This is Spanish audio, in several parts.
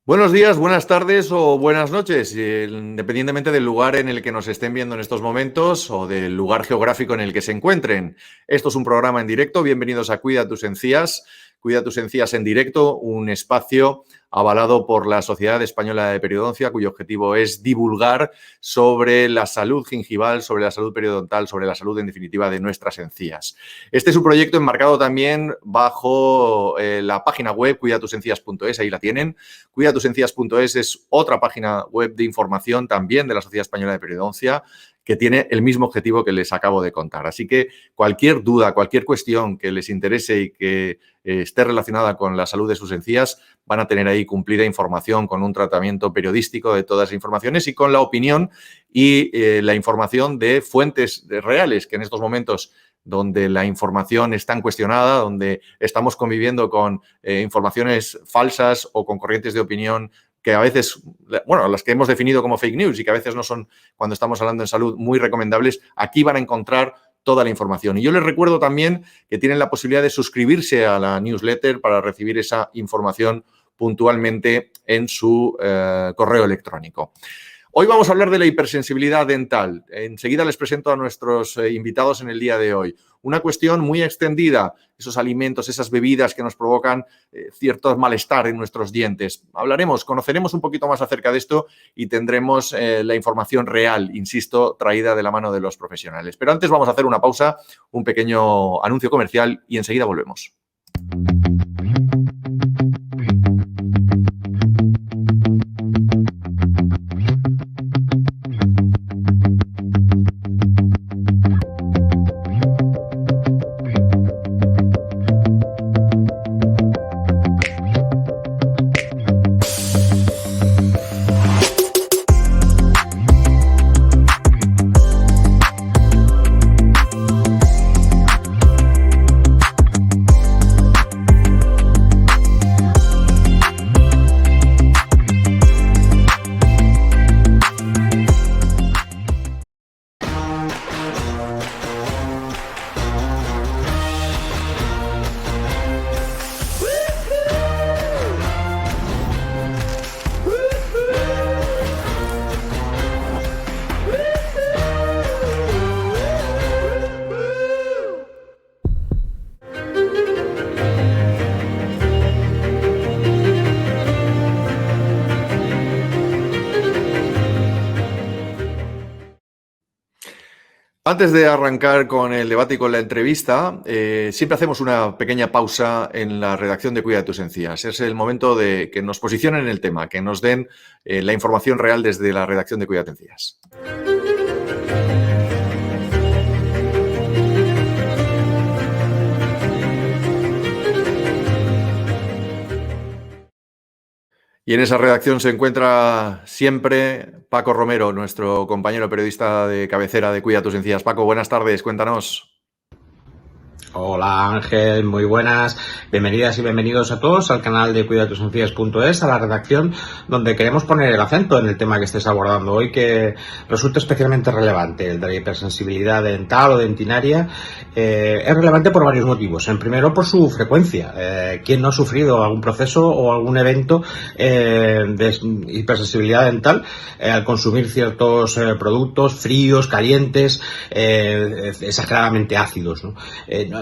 Buenos días, buenas tardes o buenas noches, independientemente del lugar en el que nos estén viendo en estos momentos o del lugar geográfico en el que se encuentren. Esto es un programa en directo. Bienvenidos a Cuida tus encías. Cuida tus encías en directo, un espacio avalado por la Sociedad Española de Periodoncia, cuyo objetivo es divulgar sobre la salud gingival, sobre la salud periodontal, sobre la salud, en definitiva, de nuestras encías. Este es un proyecto enmarcado también bajo la página web cuidatusencías.es, ahí la tienen. Cuidatusencías.es es otra página web de información también de la Sociedad Española de Periodoncia, que tiene el mismo objetivo que les acabo de contar. Así que cualquier duda, cualquier cuestión que les interese y que esté relacionada con la salud de sus encías, van a tener ahí cumplida información con un tratamiento periodístico de todas las informaciones y con la opinión y la información de fuentes reales, que en estos momentos donde la información es tan cuestionada, donde estamos conviviendo con informaciones falsas o con corrientes de opinión que a veces, bueno, las que hemos definido como fake news y que a veces no son, cuando estamos hablando en salud, muy recomendables, aquí van a encontrar toda la información. Y yo les recuerdo también que tienen la posibilidad de suscribirse a la newsletter para recibir esa información puntualmente en su correo electrónico. Hoy vamos a hablar de la hipersensibilidad dental. Enseguida les presento a nuestros invitados en el día de hoy. Una cuestión muy extendida, esos alimentos, esas bebidas que nos provocan cierto malestar en nuestros dientes. Conoceremos un poquito más acerca de esto y tendremos la información real, insisto, traída de la mano de los profesionales. Pero antes vamos a hacer una pausa, un pequeño anuncio comercial y enseguida volvemos. Antes de arrancar con el debate y con la entrevista, siempre hacemos una pequeña pausa en la redacción de Cuida de tus encías. Es el momento de que nos posicionen en el tema, que nos den la información real desde la redacción de Cuida de tus encías. Y en esa redacción se encuentra siempre Paco Romero, nuestro compañero periodista de cabecera de Cuida tus encías. Paco, buenas tardes, cuéntanos. Hola Ángel, muy buenas, bienvenidas y bienvenidos a todos al canal de cuidatusencías.es, a la redacción donde queremos poner el acento en el tema que estés abordando hoy, que resulta especialmente relevante, el de la hipersensibilidad dental o dentinaria. Es relevante por varios motivos. En primero, por su frecuencia. ¿Quién no ha sufrido algún proceso o algún evento de hipersensibilidad dental al consumir ciertos productos fríos, calientes, exageradamente ácidos, ¿no?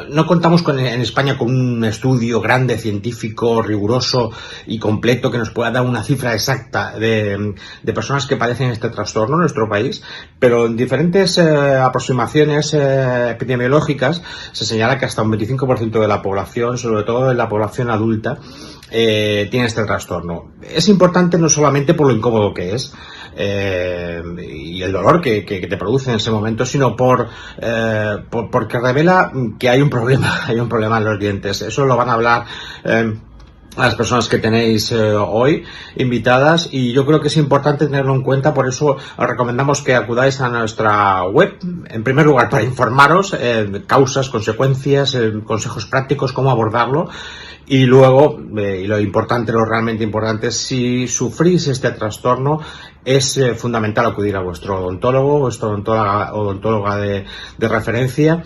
No contamos en España con un estudio grande, científico, riguroso y completo que nos pueda dar una cifra exacta de personas que padecen este trastorno en nuestro país, pero en diferentes aproximaciones epidemiológicas se señala que hasta un 25% de la población, sobre todo de la población adulta, tiene este trastorno. Es importante no solamente por lo incómodo que es, y el dolor que te produce en ese momento, sino porque revela que hay un problema en los dientes. Eso lo van a hablar a las personas que tenéis hoy invitadas, y yo creo que es importante tenerlo en cuenta. Por eso os recomendamos que acudáis a nuestra web, en primer lugar para informaros de causas, consecuencias, consejos prácticos, cómo abordarlo, Y luego, y lo importante, lo realmente importante, si sufrís este trastorno, es fundamental acudir a vuestro odontólogo, vuestro odontóloga de referencia,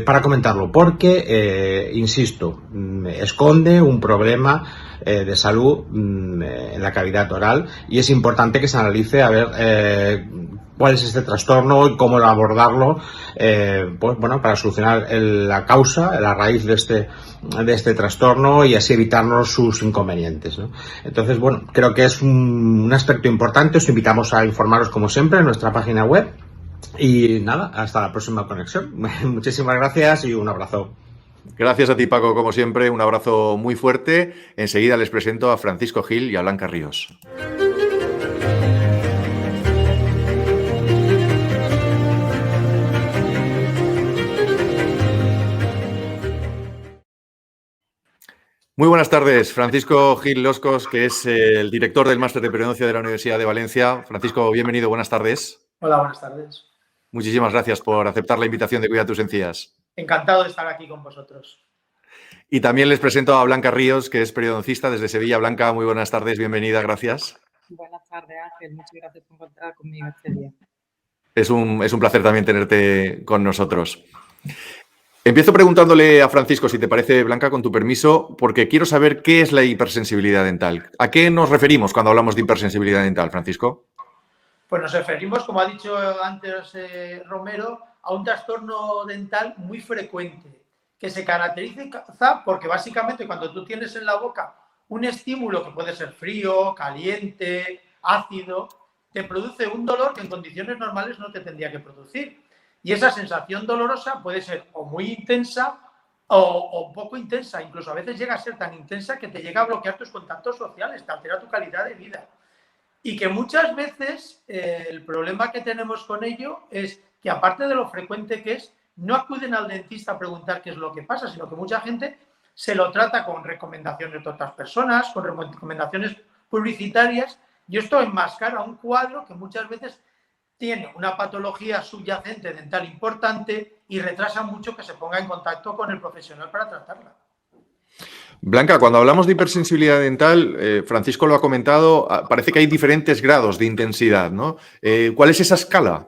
para comentarlo, porque, insisto, esconde un problema de salud en la cavidad oral, y es importante que se analice a ver cuál es este trastorno y cómo abordarlo, pues bueno, para solucionar la causa, la raíz de este trastorno, y así evitarnos sus inconvenientes, ¿no? Entonces, bueno, creo que es un aspecto importante. Os invitamos a informaros, como siempre, en nuestra página web. Y nada, hasta la próxima conexión. Muchísimas gracias y un abrazo. Gracias a ti, Paco, como siempre. Un abrazo muy fuerte. Enseguida les presento a Francisco Gil y a Blanca Ríos. Muy buenas tardes, Francisco Gil Loscos, que es el director del Máster de Periodoncia de la Universidad de Valencia. Francisco, bienvenido, buenas tardes. Hola, buenas tardes. Muchísimas gracias por aceptar la invitación de Cuida tus Encías. Encantado de estar aquí con vosotros. Y también les presento a Blanca Ríos, que es periodoncista desde Sevilla. Blanca, muy buenas tardes, bienvenida, gracias. Buenas tardes, Ángel. Muchas gracias por contar conmigo este día. Es un placer también tenerte con nosotros. Empiezo preguntándole a Francisco, si te parece, Blanca, con tu permiso, porque quiero saber qué es la hipersensibilidad dental. ¿A qué nos referimos cuando hablamos de hipersensibilidad dental, Francisco? Pues nos referimos, como ha dicho antes Romero, a un trastorno dental muy frecuente, que se caracteriza porque básicamente cuando tú tienes en la boca un estímulo que puede ser frío, caliente, ácido, te produce un dolor que en condiciones normales no te tendría que producir. Y esa sensación dolorosa puede ser o muy intensa o poco intensa. Incluso a veces llega a ser tan intensa que te llega a bloquear tus contactos sociales, te altera tu calidad de vida. Y que muchas veces el problema que tenemos con ello es que, aparte de lo frecuente que es, no acuden al dentista a preguntar qué es lo que pasa, sino que mucha gente se lo trata con recomendaciones de otras personas, con recomendaciones publicitarias, y esto enmascara un cuadro que muchas veces tiene una patología subyacente dental importante y retrasa mucho que se ponga en contacto con el profesional para tratarla. Blanca, cuando hablamos de hipersensibilidad dental, Francisco lo ha comentado, parece que hay diferentes grados de intensidad, ¿no? ¿Cuál es esa escala?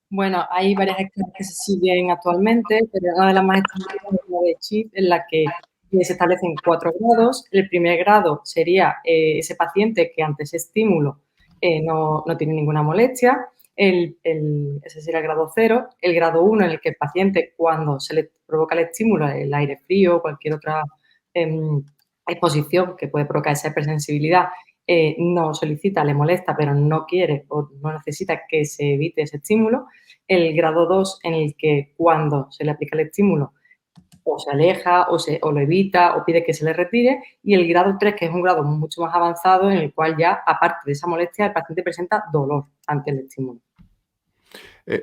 Bueno, hay varias escalas que se siguen actualmente, pero una de las más establecidas es la de CHIP, en la que se establecen 4 grados. El primer grado sería ese paciente que ante ese estímulo no tiene ninguna molestia. Ese sería el grado 0. El grado 1, en el que el paciente, cuando se le provoca el estímulo, el aire frío o cualquier otra exposición que puede provocar esa hipersensibilidad, no solicita, le molesta, pero no quiere o no necesita que se evite ese estímulo. El grado 2, en el que cuando se le aplica el estímulo o se aleja o lo evita o pide que se le retire. Y el grado 3, que es un grado mucho más avanzado, en el cual ya, aparte de esa molestia, el paciente presenta dolor ante el estímulo.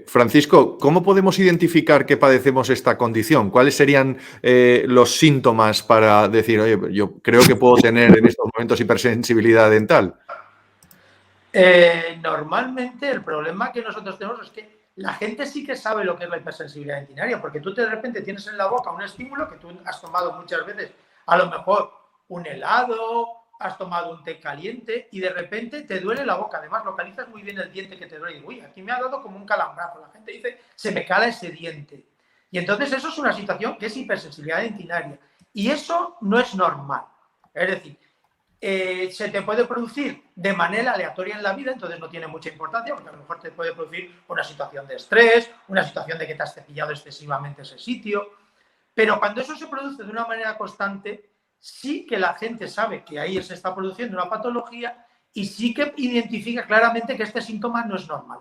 Francisco, ¿cómo podemos identificar que padecemos esta condición? ¿Cuáles serían los síntomas para decir, oye, yo creo que puedo tener en estos momentos hipersensibilidad dental? Normalmente el problema que nosotros tenemos es que la gente sí que sabe lo que es la hipersensibilidad dentinaria, porque tú de repente tienes en la boca un estímulo que tú has tomado muchas veces, a lo mejor un helado, has tomado un té caliente y de repente te duele la boca. Además, localizas muy bien el diente que te duele. Y, uy, aquí me ha dado como un calambrazo. La gente dice, se me cala ese diente. Y entonces eso es una situación que es hipersensibilidad dentinaria. Y eso no es normal. Es decir, se te puede producir de manera aleatoria en la vida, entonces no tiene mucha importancia, porque a lo mejor te puede producir una situación de estrés, una situación de que te has cepillado excesivamente ese sitio. Pero cuando eso se produce de una manera constante, sí que la gente sabe que ahí se está produciendo una patología y sí que identifica claramente que este síntoma no es normal.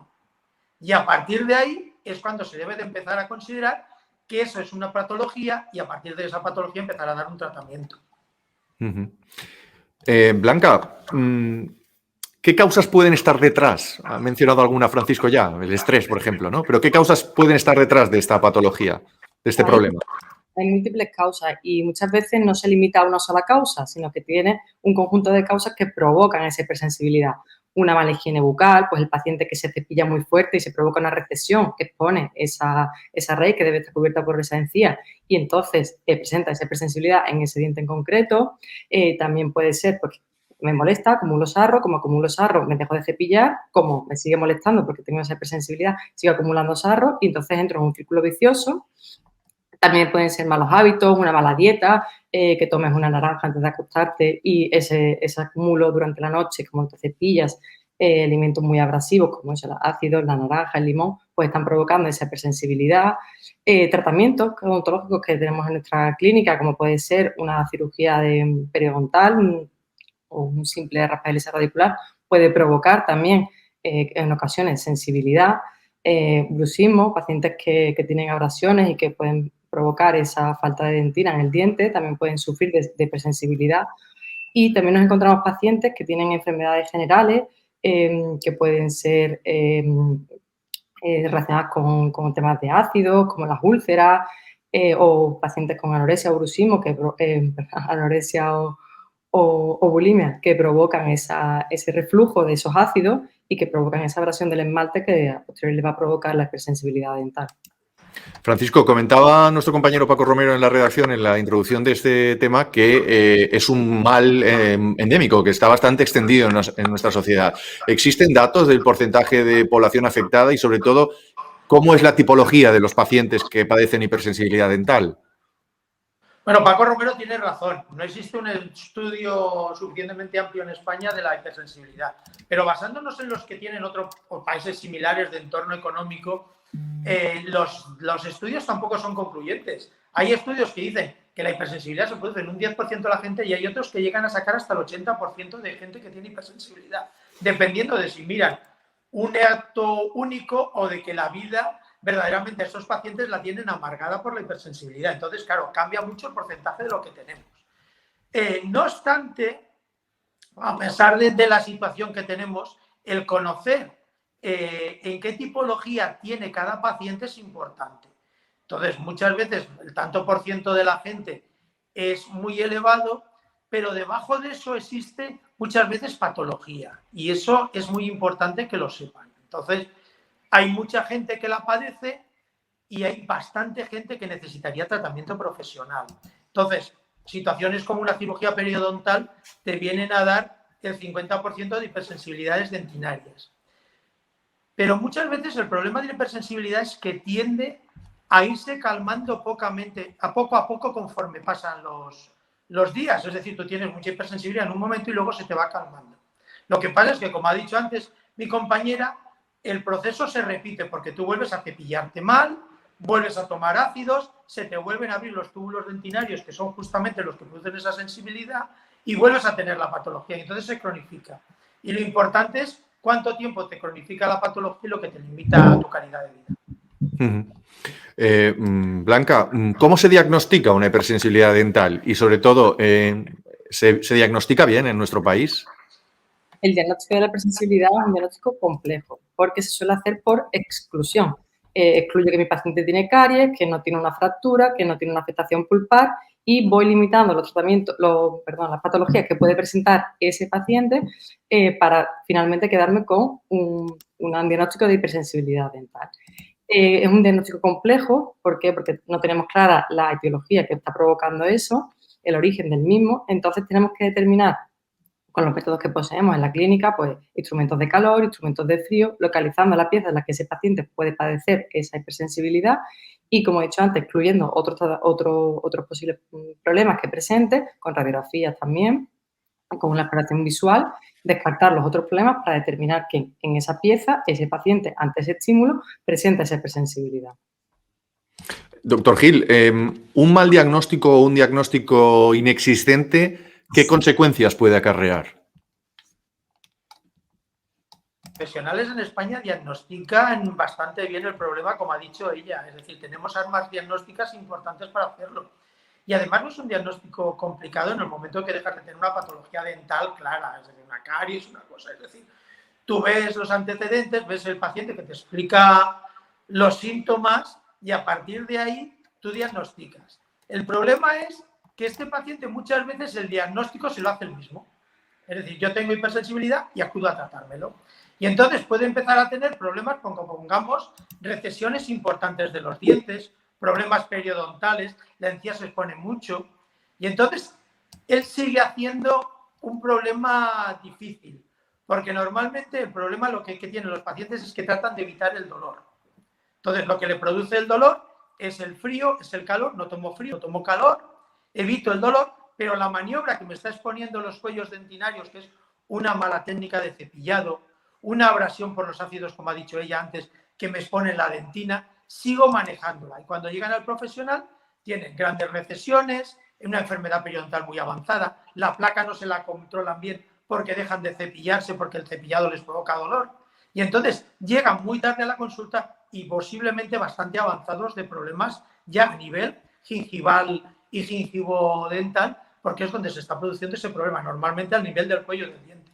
Y a partir de ahí es cuando se debe de empezar a considerar que eso es una patología y a partir de esa patología empezar a dar un tratamiento. Blanca, ¿qué causas pueden estar detrás? Ha mencionado alguna Francisco ya, el estrés, por ejemplo, ¿no? Pero ¿qué causas pueden estar detrás de esta patología, de este problema? Hay múltiples causas y muchas veces no se limita a una sola causa, sino que tiene un conjunto de causas que provocan esa hipersensibilidad. una mala higiene bucal, pues el paciente que se cepilla muy fuerte y se provoca una recesión que expone esa raíz que debe estar cubierta por esa encía y entonces presenta esa hipersensibilidad en ese diente en concreto. También puede ser porque me molesta, acumulo sarro, me dejo de cepillar, como me sigue molestando porque tengo esa hipersensibilidad, sigo acumulando sarro y entonces entro en un círculo vicioso. También pueden ser malos hábitos, una mala dieta, que tomes una naranja antes de acostarte y ese acumulo durante la noche, como te cepillas, alimentos muy abrasivos como los ácidos, la naranja, el limón, pues están provocando esa hipersensibilidad. Tratamientos odontológicos que tenemos en nuestra clínica, como puede ser una cirugía periodontal o un simple raspabilización radicular, puede provocar también en ocasiones sensibilidad, bruxismo, pacientes que tienen abrasiones y que pueden provocar esa falta de dentina en el diente, también pueden sufrir de hipersensibilidad. Y también nos encontramos pacientes que tienen enfermedades generales que pueden ser relacionadas con temas de ácidos, como las úlceras, o pacientes con anorexia o bruxismo, anorexia o bulimia, que provocan ese reflujo de esos ácidos y que provocan esa abrasión del esmalte que a posteriori le va a provocar la hipersensibilidad dental. Francisco, comentaba nuestro compañero Paco Romero en la redacción, en la introducción de este tema, que es un mal endémico, que está bastante extendido en nuestra sociedad. ¿Existen datos del porcentaje de población afectada y, sobre todo, cómo es la tipología de los pacientes que padecen hipersensibilidad dental? Bueno, Paco Romero tiene razón. No existe un estudio suficientemente amplio en España de la hipersensibilidad. Pero basándonos en los que tienen otros países similares de entorno económico, los estudios tampoco son concluyentes. Hay estudios que dicen que la hipersensibilidad se produce en un 10% de la gente y hay otros que llegan a sacar hasta el 80% de gente que tiene hipersensibilidad, dependiendo de si miran un acto único o de que la vida verdaderamente estos pacientes la tienen amargada por la hipersensibilidad. Entonces, claro, cambia mucho el porcentaje de lo que tenemos. No obstante, a pesar de la situación que tenemos, el conocer en qué tipología tiene cada paciente es importante. Entonces, muchas veces el tanto por ciento de la gente es muy elevado, pero debajo de eso existe muchas veces patología y eso es muy importante que lo sepan. Entonces, hay mucha gente que la padece y hay bastante gente que necesitaría tratamiento profesional. Entonces, situaciones como una cirugía periodontal te vienen a dar el 50% de hipersensibilidades dentinarias. Pero muchas veces el problema de la hipersensibilidad es que tiende a irse calmando poco a poco conforme pasan los días. Es decir, tú tienes mucha hipersensibilidad en un momento y luego se te va calmando. Lo que pasa es que, como ha dicho antes mi compañera, el proceso se repite porque tú vuelves a cepillarte mal, vuelves a tomar ácidos, se te vuelven a abrir los túbulos dentinarios, que son justamente los que producen esa sensibilidad, y vuelves a tener la patología. Y entonces se cronifica. Y lo importante es cuánto tiempo te cronifica la patología y lo que te limita a tu calidad de vida. Blanca, ¿cómo se diagnostica una hipersensibilidad dental? Y sobre todo, ¿se diagnostica bien en nuestro país? El diagnóstico de la hipersensibilidad es un diagnóstico complejo porque se suele hacer por exclusión. Excluyo que mi paciente tiene caries, que no tiene una fractura, que no tiene una afectación pulpar y voy limitando los tratamientos, las patologías que puede presentar ese paciente para finalmente quedarme con un diagnóstico de hipersensibilidad dental. Es un diagnóstico complejo, ¿por qué? Porque no tenemos clara la etiología que está provocando eso, el origen del mismo, entonces tenemos que determinar con los métodos que poseemos en la clínica, pues instrumentos de calor, instrumentos de frío, localizando la pieza en la que ese paciente puede padecer esa hipersensibilidad y, como he dicho antes, excluyendo otros posibles problemas que presente, con radiografías también, con una exploración visual, descartar los otros problemas para determinar que en esa pieza, ese paciente, ante ese estímulo, presenta esa hipersensibilidad. Doctor Gil, ¿un mal diagnóstico o un diagnóstico inexistente, qué consecuencias puede acarrear? Profesionales en España diagnostican bastante bien el problema, como ha dicho ella. Es decir, tenemos armas diagnósticas importantes para hacerlo. Y además no es un diagnóstico complicado en el momento que dejas de tener una patología dental clara, es decir, una caries, una cosa. Es decir, tú ves los antecedentes, ves el paciente que te explica los síntomas y a partir de ahí tú diagnosticas. El problema es que este paciente muchas veces el diagnóstico se lo hace el mismo. Es decir, yo tengo hipersensibilidad y acudo a tratármelo. Y entonces puede empezar a tener problemas, pongamos, recesiones importantes de los dientes, problemas periodontales, la encía se expone mucho. Y entonces él sigue haciendo un problema difícil, porque normalmente el problema lo que tienen los pacientes es que tratan de evitar el dolor. Entonces, lo que le produce el dolor es el frío, es el calor, no tomo frío, no tomo calor, evito el dolor, pero la maniobra que me está exponiendo los cuellos dentinarios, que es una mala técnica de cepillado, una abrasión por los ácidos, como ha dicho ella antes, que me expone la dentina, sigo manejándola. Y cuando llegan al profesional, tienen grandes recesiones, una enfermedad periodontal muy avanzada, la placa no se la controlan bien porque dejan de cepillarse porque el cepillado les provoca dolor. Y entonces llegan muy tarde a la consulta y posiblemente bastante avanzados de problemas ya a nivel gingival y gingivodental, porque es donde se está produciendo ese problema, normalmente al nivel del cuello del diente.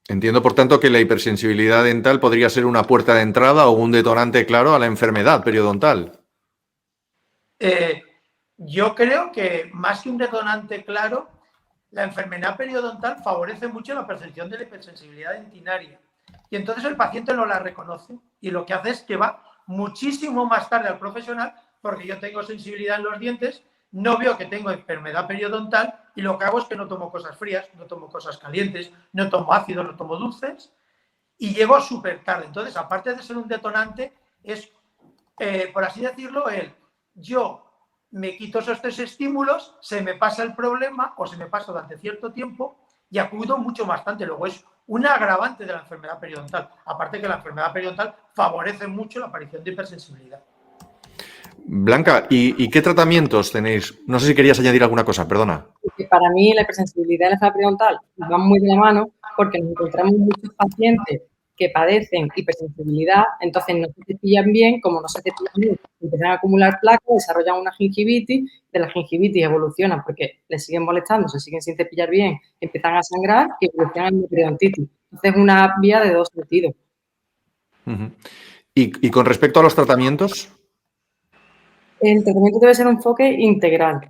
Entiendo, por tanto, que la hipersensibilidad dental podría ser una puerta de entrada o un detonante claro a la enfermedad periodontal. Yo creo que más que un detonante claro, la enfermedad periodontal favorece mucho la percepción de la hipersensibilidad dentinaria. Y entonces el paciente no la reconoce y lo que hace es que va muchísimo más tarde al profesional porque yo tengo sensibilidad en los dientes, no veo que tengo enfermedad periodontal y lo que hago es que no tomo cosas frías, no tomo cosas calientes, no tomo ácidos, no tomo dulces y llego súper tarde. Entonces, aparte de ser un detonante, es, por así decirlo, yo me quito esos 3 estímulos, se me pasa el problema o se me pasa durante cierto tiempo y acudo mucho más tarde. Luego es un agravante de la enfermedad periodontal. Aparte que la enfermedad periodontal favorece mucho la aparición de hipersensibilidad. Blanca, ¿y qué tratamientos tenéis? No sé si querías añadir alguna cosa, perdona. Para mí la hipersensibilidad y la enfermedad periodontal van muy de la mano porque nos encontramos muchos pacientes que padecen hipersensibilidad, entonces no se cepillan bien, como no se cepillan bien, empiezan a acumular placas, desarrollan una gingivitis, de la gingivitis evolucionan porque les siguen molestando, se siguen sin cepillar bien, empiezan a sangrar y evolucionan en periodontitis. Entonces es una vía de dos sentidos. Uh-huh. ¿Y con respecto a los tratamientos? El tratamiento debe ser un enfoque integral.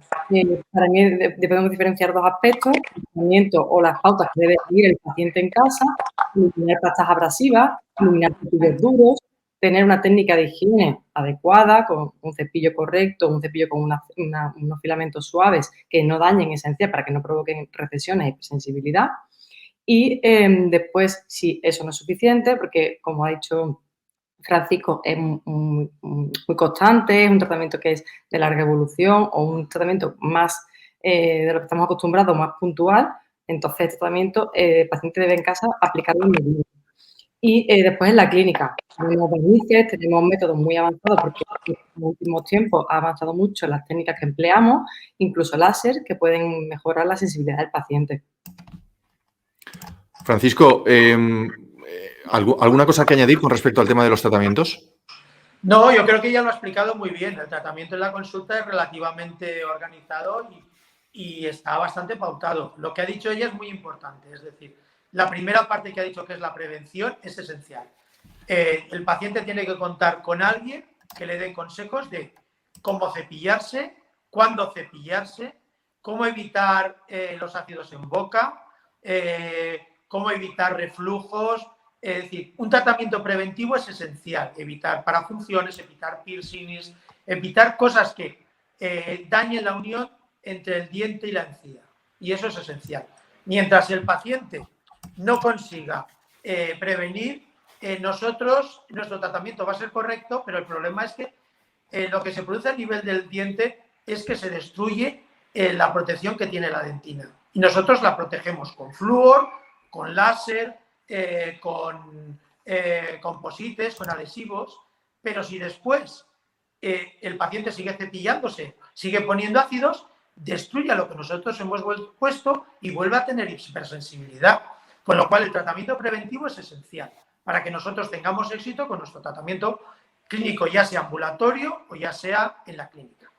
Para mí debemos diferenciar dos aspectos, el tratamiento o las pautas que debe seguir el paciente en casa, eliminar pastas abrasivas, eliminar cepillos duros, tener una técnica de higiene adecuada, con un cepillo correcto, un cepillo con unos filamentos suaves que no dañen esa encía para que no provoquen recesiones y sensibilidad. Y después, si eso no es suficiente, porque como ha dicho Francisco, es muy constante, es un tratamiento que es de larga evolución o un tratamiento más de lo que estamos acostumbrados, más puntual. Entonces, este tratamiento el paciente debe en casa aplicarlo inmediatamente. Y después en la clínica, tenemos barnices, tenemos métodos muy avanzados porque en los últimos tiempos ha avanzado mucho las técnicas que empleamos, incluso láser, que pueden mejorar la sensibilidad del paciente. Francisco, ¿alguna cosa que añadir con respecto al tema de los tratamientos? No, yo creo que ella lo ha explicado muy bien. El tratamiento en la consulta es relativamente organizado y está bastante pautado. Lo que ha dicho ella es muy importante. Es decir, la primera parte que ha dicho, que es la prevención, es esencial. El paciente tiene que contar con alguien que le dé consejos de cómo cepillarse, cuándo cepillarse, cómo evitar los ácidos en boca, cómo evitar reflujos. Es decir, un tratamiento preventivo es esencial. Evitar parafunciones, evitar piercings, evitar cosas que dañen la unión entre el diente y la encía. Y eso es esencial. Mientras el paciente no consiga prevenir, nuestro tratamiento va a ser correcto, pero el problema es que lo que se produce a nivel del diente es que se destruye la protección que tiene la dentina. Y nosotros la protegemos con flúor, con láser, con composites, con adhesivos, pero si después el paciente sigue cepillándose, sigue poniendo ácidos, destruye lo que nosotros hemos puesto y vuelve a tener hipersensibilidad. Con lo cual el tratamiento preventivo es esencial para que nosotros tengamos éxito con nuestro tratamiento clínico, ya sea ambulatorio o ya sea en la clínica.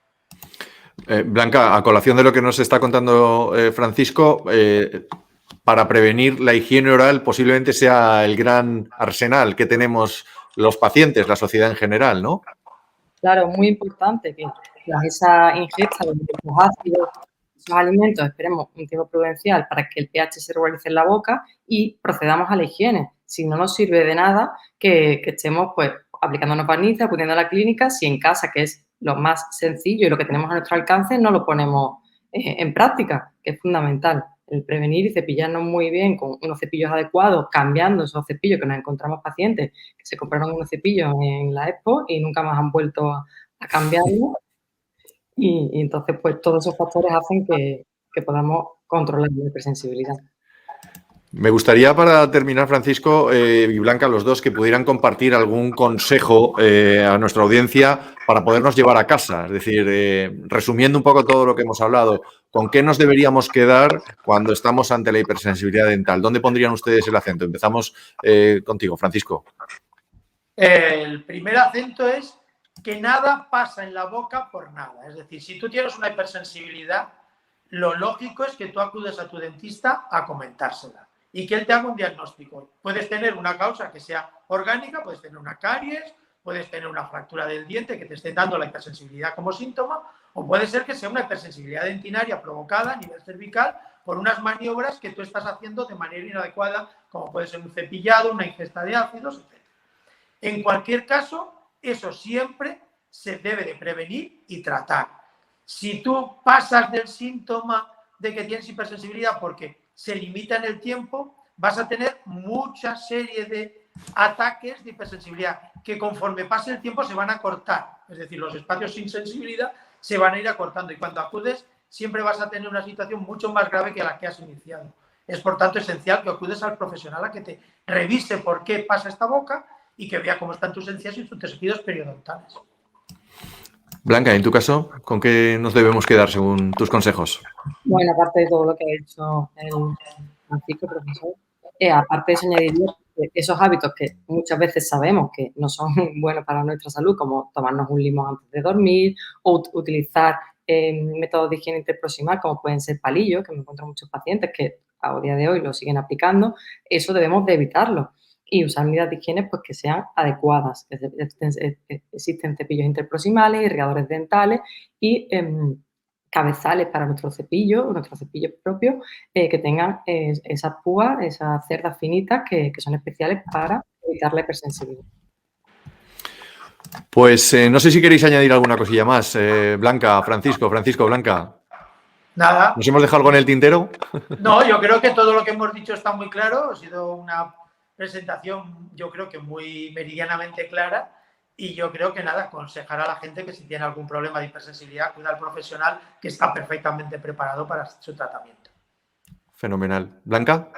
Blanca, a colación de lo que nos está contando Francisco, para prevenir la higiene oral posiblemente sea el gran arsenal que tenemos los pacientes, la sociedad en general, ¿no? Claro, muy importante que esa ingesta de los ácidos esos alimentos, esperemos un tiempo prudencial para que el pH se regularice en la boca y procedamos a la higiene. Si no nos sirve de nada que estemos pues aplicándonos barniz, acudiendo a la clínica, si en casa, que es lo más sencillo y lo que tenemos a nuestro alcance, no lo ponemos en práctica, que es fundamental. El prevenir y cepillarnos muy bien con unos cepillos adecuados, cambiando esos cepillos, que nos encontramos pacientes que se compraron unos cepillos en la Expo y nunca más han vuelto a cambiarlos. Y entonces, pues todos esos factores hacen que podamos controlar la hipersensibilidad. Me gustaría, para terminar, Francisco y Blanca, los dos, que pudieran compartir algún consejo a nuestra audiencia para podernos llevar a casa. Es decir, resumiendo un poco todo lo que hemos hablado, ¿con qué nos deberíamos quedar cuando estamos ante la hipersensibilidad dental? ¿Dónde pondrían ustedes el acento? Empezamos contigo, Francisco. El primer acento es que nada pasa en la boca por nada. Es decir, si tú tienes una hipersensibilidad, lo lógico es que tú acudes a tu dentista a comentársela y que él te haga un diagnóstico. Puedes tener una causa que sea orgánica, puedes tener una caries, puedes tener una fractura del diente que te esté dando la hipersensibilidad como síntoma, o puede ser que sea una hipersensibilidad dentinaria provocada a nivel cervical por unas maniobras que tú estás haciendo de manera inadecuada, como puede ser un cepillado, una ingesta de ácidos, etc. En cualquier caso, eso siempre se debe de prevenir y tratar. Si tú pasas del síntoma de que tienes hipersensibilidad porque se limita en el tiempo, vas a tener mucha serie de ataques de hipersensibilidad que conforme pase el tiempo se van a cortar. Es decir, los espacios sin sensibilidad se van a ir acortando y cuando acudes siempre vas a tener una situación mucho más grave que la que has iniciado. Es por tanto esencial que acudes al profesional a que te revise por qué pasa esta boca y que vea cómo están tus encías y tus tejidos periodontales. Blanca, en tu caso, ¿con qué nos debemos quedar según tus consejos? Bueno, aparte de todo lo que ha dicho el Francisco, profesor, aparte de eso añadiría esos hábitos que muchas veces sabemos que no son buenos para nuestra salud, como tomarnos un limón antes de dormir o utilizar métodos de higiene interproximal como pueden ser palillos, que me encuentro muchos pacientes que a día de hoy lo siguen aplicando, eso debemos de evitarlo. Y usar medidas de higiene pues, que sean adecuadas. Existen cepillos interproximales, irrigadores dentales y cabezales para nuestros cepillos propios que tengan esas púas, esas cerdas finitas que son especiales para evitar la hipersensibilidad. Pues no sé si queréis añadir alguna cosilla más. Blanca, Francisco, Blanca. Nada. ¿Nos hemos dejado algo en el tintero? No, yo creo que todo lo que hemos dicho está muy claro. Ha sido una presentación, yo creo que muy meridianamente clara. Y yo creo que nada, aconsejar a la gente que si tiene algún problema de hipersensibilidad, acuda al profesional que está perfectamente preparado para su tratamiento. Fenomenal. ¿Blanca?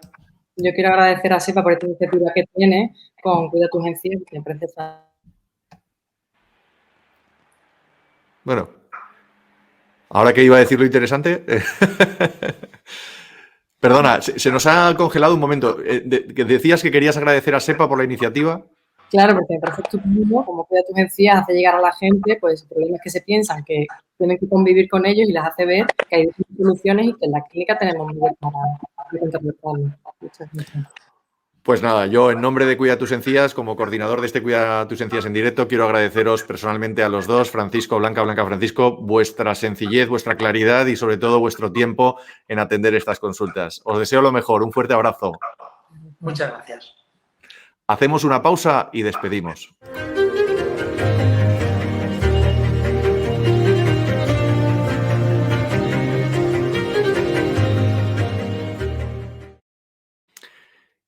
Yo quiero agradecer a SEPA por esta iniciativa que tiene con Cuida tus encías, que me parece. Bueno, ahora que iba a decir lo interesante. Perdona, se nos ha congelado un momento. Decías que querías agradecer a SEPA por la iniciativa. Claro, porque me parece estupendo, como Cuida tus encías hace llegar a la gente pues problemas que se piensan que tienen que convivir con ellos y les hace ver que hay soluciones y que en la clínica tenemos medios para contrarrestarlo. Muchas gracias. Pues nada, yo en nombre de Cuida tus encías, como coordinador de este Cuida tus encías en directo, quiero agradeceros personalmente a los dos, Francisco, Blanca, Francisco, vuestra sencillez, vuestra claridad y sobre todo vuestro tiempo en atender estas consultas. Os deseo lo mejor, un fuerte abrazo. Muchas gracias. Hacemos una pausa y despedimos.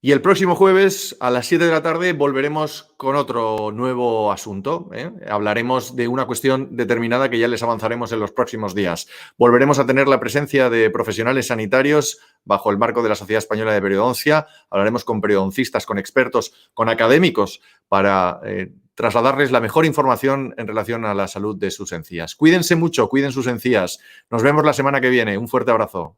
Y el próximo jueves a las 7 de la tarde volveremos con otro nuevo asunto. Hablaremos de una cuestión determinada que ya les avanzaremos en los próximos días. Volveremos a tener la presencia de profesionales sanitarios bajo el marco de la Sociedad Española de Periodoncia. Hablaremos con periodoncistas, con expertos, con académicos para trasladarles la mejor información en relación a la salud de sus encías. Cuídense mucho, cuiden sus encías. Nos vemos la semana que viene. Un fuerte abrazo.